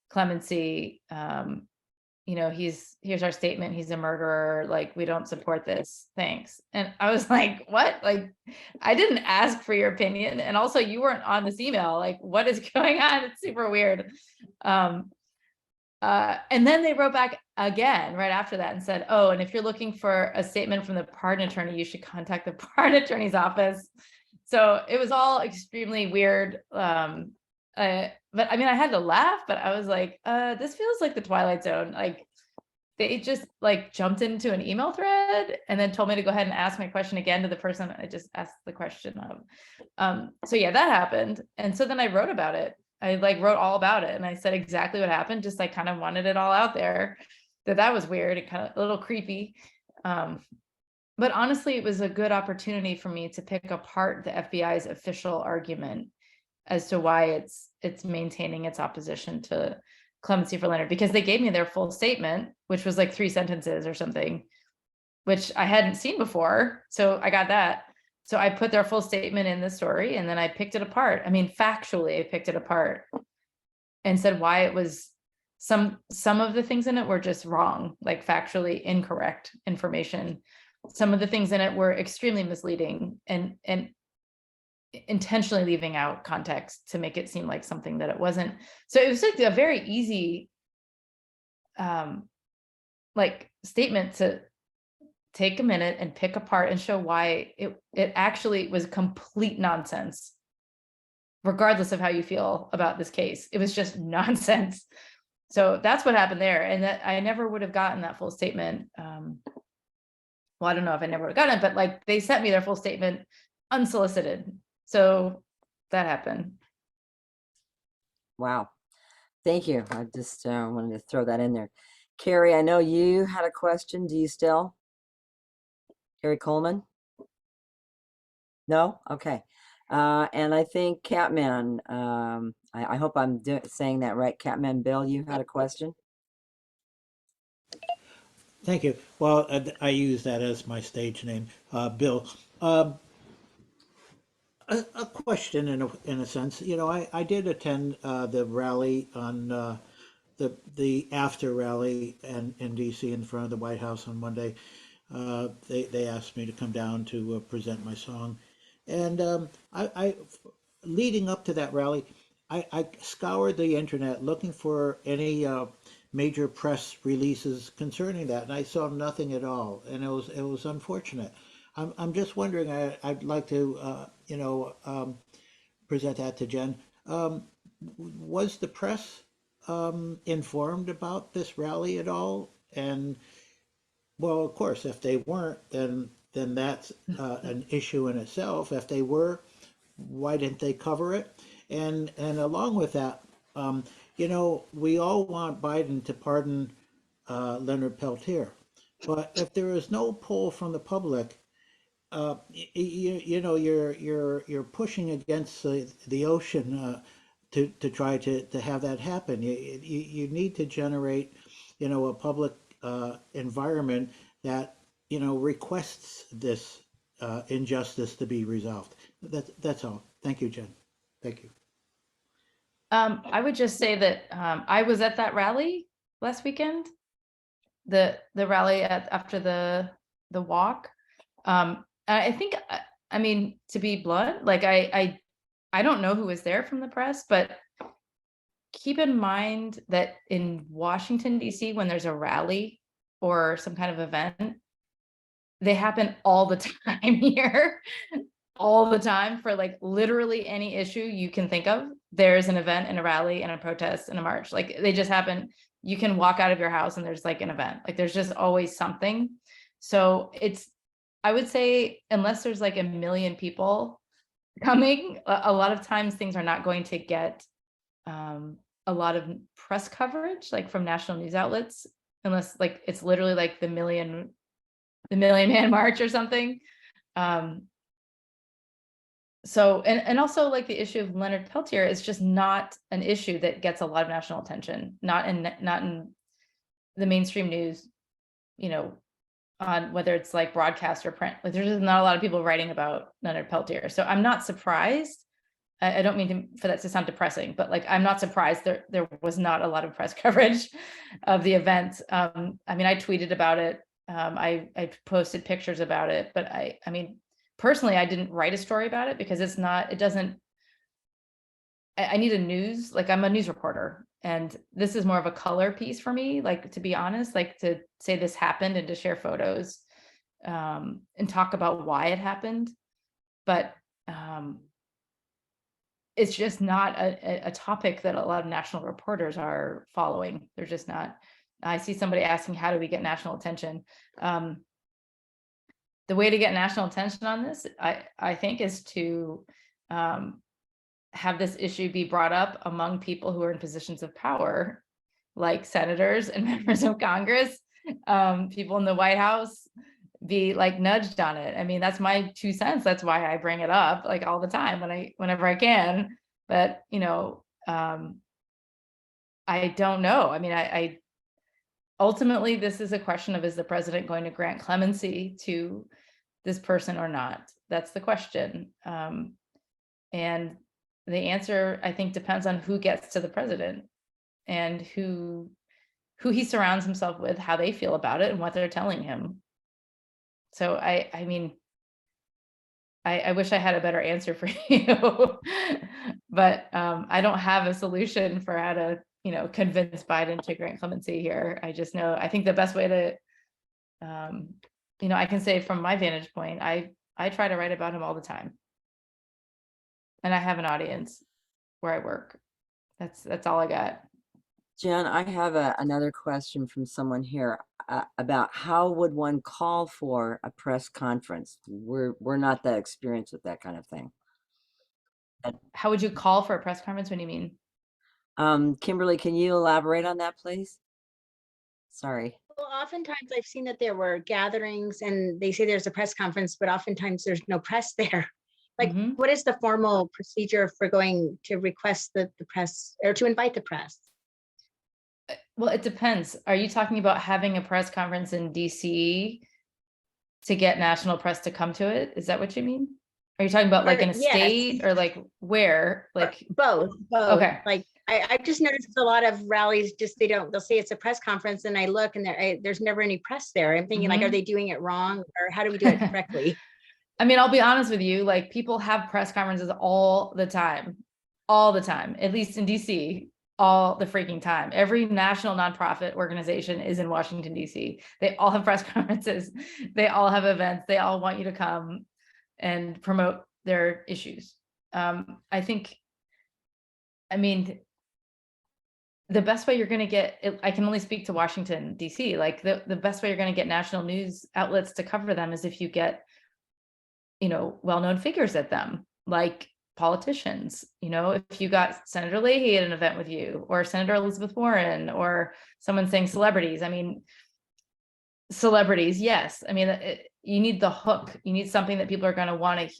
clemency. Here's our statement. He's a murderer. Like, we don't support this. Thanks. And I was like, what? Like, I didn't ask for your opinion. And also you weren't on this email. Like, what is going on? It's super weird. And then they wrote back again right after that and said, oh, and if you're looking for a statement from the pardon attorney, you should contact the pardon attorney's office. So it was all extremely weird. But I mean, I had to laugh, but I was like, this feels like the Twilight Zone. Like, they just like jumped into an email thread and then told me to go ahead and ask my question again to the person I just asked the question of. So yeah, that happened. And so then I wrote about it. I like wrote all about it, and I said exactly what happened. Just like kind of wanted it all out there, that was weird and kind of a little creepy. But honestly, it was a good opportunity for me to pick apart the FBI's official argument as to why it's maintaining its opposition to clemency for Leonard, because they gave me their full statement, which was like 3 sentences or something, which I hadn't seen before. So I got that. So I put their full statement in the story, and then I picked it apart. I mean, factually, I picked it apart and said why it was some of the things in it were just wrong, like factually incorrect information. Some of the things in it were extremely misleading and intentionally leaving out context to make it seem like something that it wasn't. So it was like a very easy like statement to take a minute and pick apart and show why it actually was complete nonsense, regardless of how you feel about this case. It was just nonsense. So that's what happened there. And that I never would have gotten that full statement. Well, I don't know if I never would have gotten it, but like they sent me their full statement unsolicited. So that happened. Wow. Thank you. I just wanted to throw that in there. Carrie, I know you had a question. Do you still? Carrie Coleman? No? Okay. And I think Catman, I hope I'm saying that right. Catman Bill, you had a question? Thank you. Well, I use that as my stage name, Bill. A question in a sense. I did attend the rally on the after rally in D.C. in front of the White House on Monday. They asked me to come down to present my song, and I leading up to that rally, I scoured the internet looking for any major press releases concerning that, and I saw nothing at all, and it was unfortunate. I'm just wondering. I'd like to present that to Jen. Was the press informed about this rally at all? And well, of course, if they weren't, then that's an issue in itself. If they were, why didn't they cover it? And along with that, we all want Biden to pardon Leonard Peltier, but if there is no poll from the public, you're pushing against the ocean to try to have that happen. You need to generate, a public environment that requests this injustice to be resolved. That's all. Thank you, Jen. Thank you. I would just say that I was at that rally last weekend, the rally after the walk. I think, I mean, to be blunt, like I don't know who was there from the press, but keep in mind that in Washington, D.C., when there's a rally or some kind of event, they happen all the time here. All the time for like literally any issue you can think of. There's an event and a rally and a protest and a march. Like they just happen. You can walk out of your house and there's like an event. Like there's just always something. So I would say, unless there's like a million people coming, a lot of times things are not going to get a lot of press coverage, like from national news outlets, unless like it's literally like the Million Man March or something. So, and also like the issue of Leonard Peltier is just not an issue that gets a lot of national attention, not in the mainstream news, you know, on whether it's like broadcast or print. Like there's just not a lot of people writing about Leonard Peltier. So I'm not surprised. I don't mean for that to sound depressing, but like I'm not surprised there was not a lot of press coverage of the event. I mean, I tweeted about it. I posted pictures about it, but I mean, personally, I didn't write a story about it because I need a news, like I'm a news reporter and this is more of a color piece for me, like to be honest, like to say this happened and to share photos and talk about why it happened. But it's just not a topic that a lot of national reporters are following. They're just not. I see somebody asking, how do we get national attention? The way to get national attention on this, I think, is to have this issue be brought up among people who are in positions of power, like senators and members of Congress, people in the White House, be like nudged on it. I mean, that's my 2 cents. That's why I bring it up like all the time whenever I can. But you know, I don't know. I mean, I ultimately, this is a question of, is the president going to grant clemency to this person or not? That's the question. And the answer, I think, depends on who gets to the president and who he surrounds himself with, how they feel about it and what they're telling him. So I mean, I wish I had a better answer for you, but I don't have a solution for how to, you know, convince Biden to grant clemency here. I just know, I think the best way to, you know, I can say from my vantage point, I try to write about him all the time. And I have an audience where I work. That's all I got. Jen, I have another question from someone here about how would one call for a press conference? We're not that experienced with that kind of thing. How would you call for a press conference? What do you mean? Kimberly, can you elaborate on that, please? Sorry. Well, oftentimes I've seen that there were gatherings and they say there's a press conference, but oftentimes there's no press there. Like, what is the formal procedure for going to request the press or to invite the press? Well, it depends. Are you talking about having a press conference in DC to get national press to come to it? Is that what you mean? Are you talking about like in a state or like where? Like both. Okay. Like I just noticed a lot of rallies, just they'll say it's a press conference and I look and there's never any press there. I'm thinking like, are they doing it wrong or how do we do it correctly? I mean, I'll be honest with you, like people have press conferences all the time, at least in DC, all the freaking time. Every national nonprofit organization is in Washington, DC. They all have press conferences. They all have events. They all want you to come and promote their issues. I mean, the best way you're going to get, I can only speak to Washington, DC, like the best way you're going to get national news outlets to cover them is if you get, you know, well-known figures at them, like politicians. You know, if you got Senator Leahy at an event with you, or Senator Elizabeth Warren, or someone saying celebrities. I mean, celebrities, yes. I mean, you need the hook. You need something that people are going to want to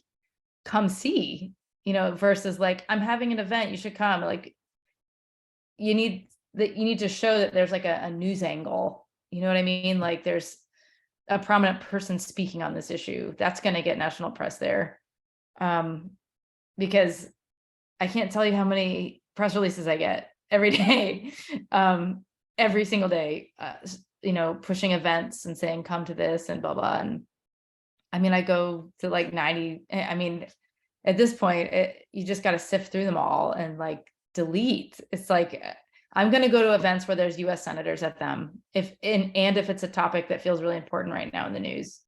come see, you know, versus like, I'm having an event, you should come. Like, you need to show that there's like a news angle. You know what I mean? Like there's a prominent person speaking on this issue. That's going to get national press there. Because I can't tell you how many press releases I get every day, every single day, pushing events and saying, come to this and blah, blah. And I mean, I go to like 90, I mean, at this point, you just got to sift through them all and like delete. It's like, I'm going to go to events where there's US senators at them. If it's a topic that feels really important right now in the news,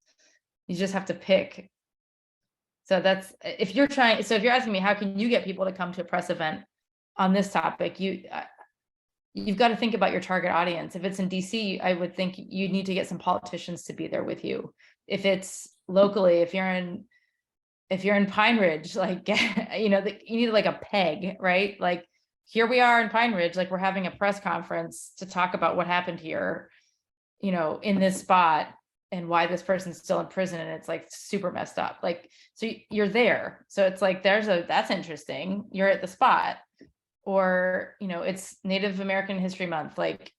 you just have to pick. So that's, if you're asking me, how can you get people to come to a press event on this topic? You've got to think about your target audience. If it's in DC, I would think you need to get some politicians to be there with you. If it's locally, if you're in Pine Ridge, like, you need like a peg, right? Like, here we are in Pine Ridge, like we're having a press conference to talk about what happened here, in this spot and why this person's still in prison. And it's like super messed up. Like, so you're there. So it's like, that's interesting. You're at the spot. Or, it's Native American History Month. Like,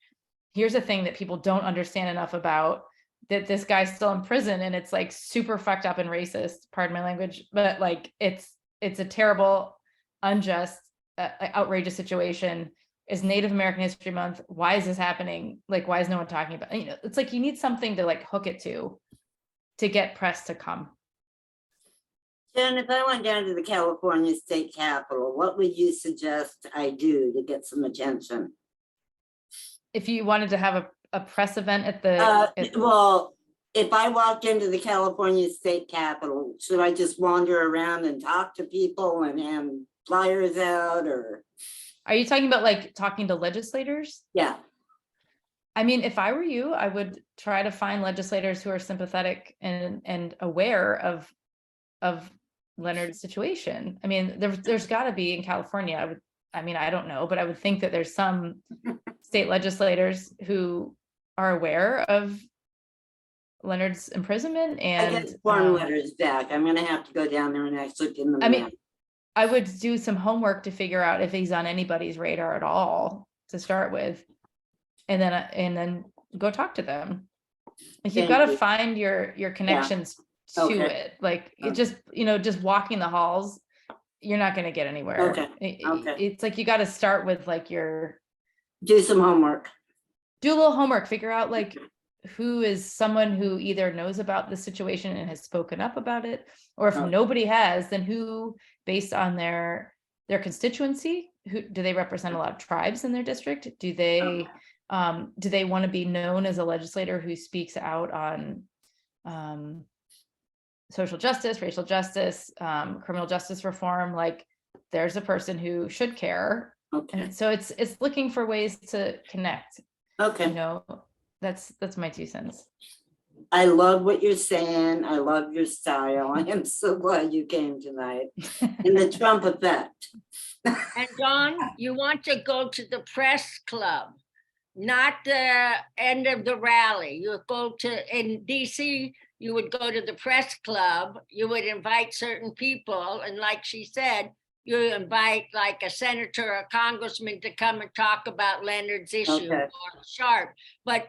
here's a thing that people don't understand enough about, that this guy's still in prison, and it's like super fucked up and racist, pardon my language, but like, it's a terrible, unjust, outrageous situation. Is Native American History Month. Why is this happening? Like, why is no one talking about it? It's like, you need something to like hook it to get press to come. Jen, if I went down to the California State Capitol, what would you suggest I do to get some attention? If you wanted to have a press event at the well, if I walked into the California State Capitol, should I just wander around and talk to people and hand flyers out, or? Are you talking about like talking to legislators? Yeah. I mean, if I were you, I would try to find legislators who are sympathetic and aware of Leonard's situation. I mean, there's got to be in California. I don't know, but I would think that there's some state legislators who are aware of Leonard's imprisonment. And I get form letters back. I'm going to have to go down there and actually give them. I mean, I would do some homework to figure out if he's on anybody's radar at all to start with, and then go talk to them. Like, you've got to find your connections to it. Like, it just walking the halls, you're not going to get anywhere. Okay. It's like, you got to start with like do some homework. Do a little homework, figure out like who is someone who either knows about the situation and has spoken up about it, or if nobody has, then who, based on their constituency, who do they represent? A lot of tribes in their district? Do they want to be known as a legislator who speaks out on social justice, racial justice, criminal justice reform? Like, there's a person who should care. Okay. And so it's looking for ways to connect. Okay. That's my 2 cents. I love what you're saying. I love your style. I am so glad you came tonight. And the Trump effect. And Dawn, you want to go to the press club, not the end of the rally. You go to, in DC, you would go to the press club, you would invite certain people, and like she said, you invite like a senator or a congressman to come and talk about Leonard's issue, or Sharp. But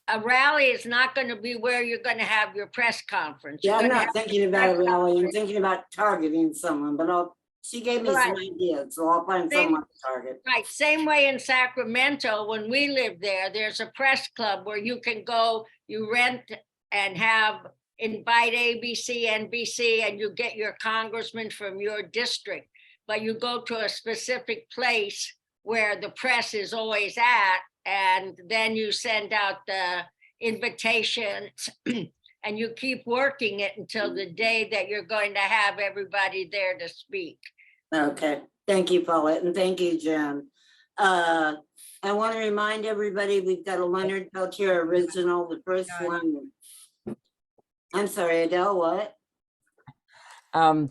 a rally is not going to be where you're going to have your press conference. Yeah, I'm not thinking about a rally. I'm thinking about targeting someone, but she gave me some ideas, so I'll find someone to target. Right, same way in Sacramento, when we lived there, there's a press club where you can go, you rent and invite ABC, NBC, and you get your congressman from your district. But you go to a specific place where the press is always at, and then you send out the invitations and you keep working it until the day that you're going to have everybody there to speak. Okay, thank you, Paulette, and thank you, Jen. I want to remind everybody we've got a Leonard Peltier original, the first one. I'm sorry, Adele, what? I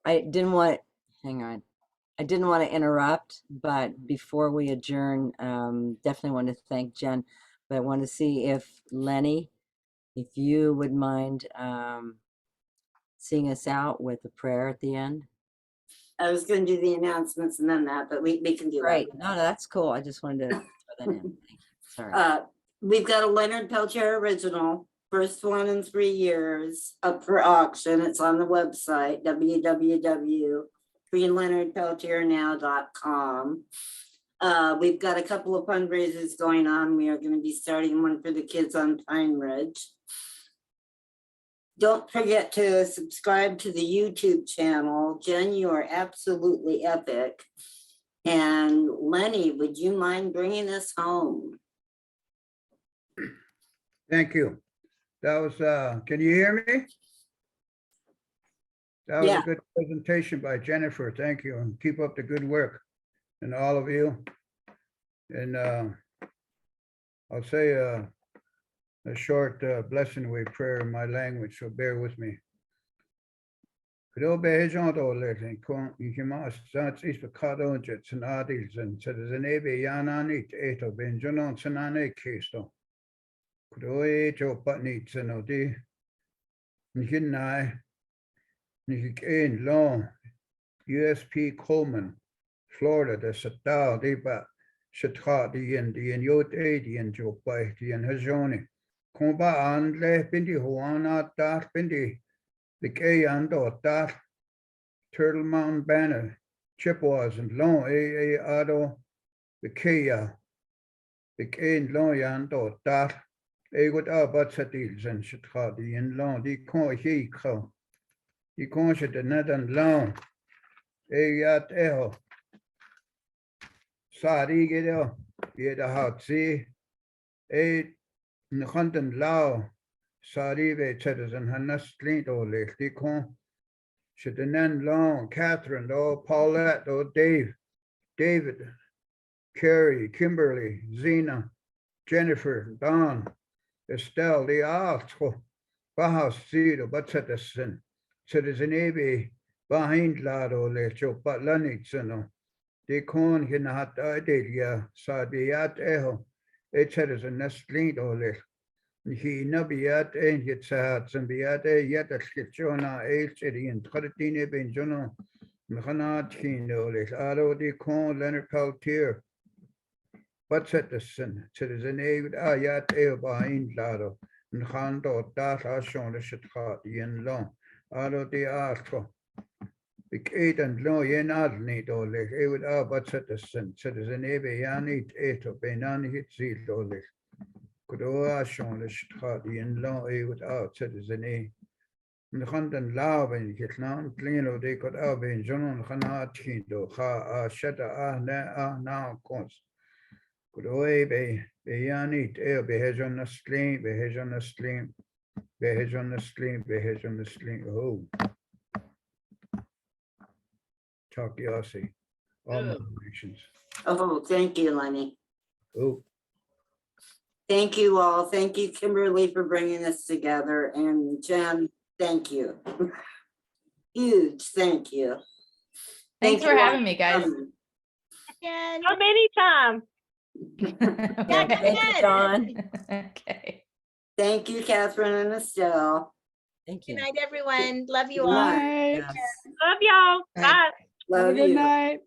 didn't want to interrupt, but before we adjourn, definitely want to thank Jen, but I want to see if Lenny, if you would mind seeing us out with a prayer at the end. I was going to do the announcements and then that, but we can do Right. that. No, that's cool. I just wanted to throw that in. Thank you. Sorry. We've got a Leonard Peltier original, first one in 3 years, up for auction. It's on the website, freeleonardpeltiernow.com. We've got a couple of fundraisers going on. We are going to be starting one for the kids on Pine Ridge. Don't forget to subscribe to the YouTube channel. Jen, you are absolutely epic. And Lenny, would you mind bringing us home? Thank you. That was, can you hear me? That was Yeah. a good presentation by Jennifer. Thank you, and keep up the good work, and all of you. And I'll say a short blessing way prayer in my language, so bear with me. Kudoe jo patni tsanodi. Nikin nai. Nikin long. USP Coleman, Florida, the Satal, the ba Shatra, the Yot A, the Jo Pai, the Hajoni. Komba Anle, Bindi Huana, Dar Bindi, the Kay Ando, Dar Turtle Mountain Banner, Chippewas and Long A Ado, the Kaya, the Kay Long Yando, Dar. Egot abatsatil and Shatra, the Long, the Con He Ko. Die kon je de net een loon. Eat eho. Sari gedo. Je de hout zie. Eet een lauw. Sari weet zetten zijn hannes klint oorlig. Die kon je de net loon. Catherine, oh Paulette, oh Dave. David. Carrie, Kimberly, Zena, Jennifer, Don, Estelle, die aardscho. Bahas zie wat zetten zijn. Citizen Ebe behind Lado Lecho, but Lanitsano. De con hinat idelia, Sabiat eho, et citizen Nestlin ole. He nabiat and yet sat and beate yet a skitchona, a city and Tratine Benjono, Mhanat Kino, Ado de con Leonard Peltier. But citizen, Citizen Ebe ayat eo behind Lado, and Hando dat ashon the shitrat yen long. Ado de arco. Ik eet en lo jen ad niet oleg. Eeuwt abat citizen ebe ja niet eto benan hit ziel oleg. Kudo ashon de straat jen lo eeuwt out citizen e. En gaan den lauwen getlaan klingelo de kot aben zonon gaan atkindo ga shata na kons. Kudo ebe be ja niet be hejon na slim be hejon na slim. Behej on the sling. Oh. Talk Yossi. All my nations. Oh, thank you, Lenny. Oh. Thank you all. Thank you, Kimberly, for bringing this together. And Jen, thank you. Huge thank you. Thanks for you all having me, guys. coming. And Come anytime. yeah, Okay. Thank you, Dawn. Okay. Thank you, Catherine and Estelle. Thank good you. night, everyone. Love you Good all. night. Yes. Love y'all. Bye. Bye. Love you. night.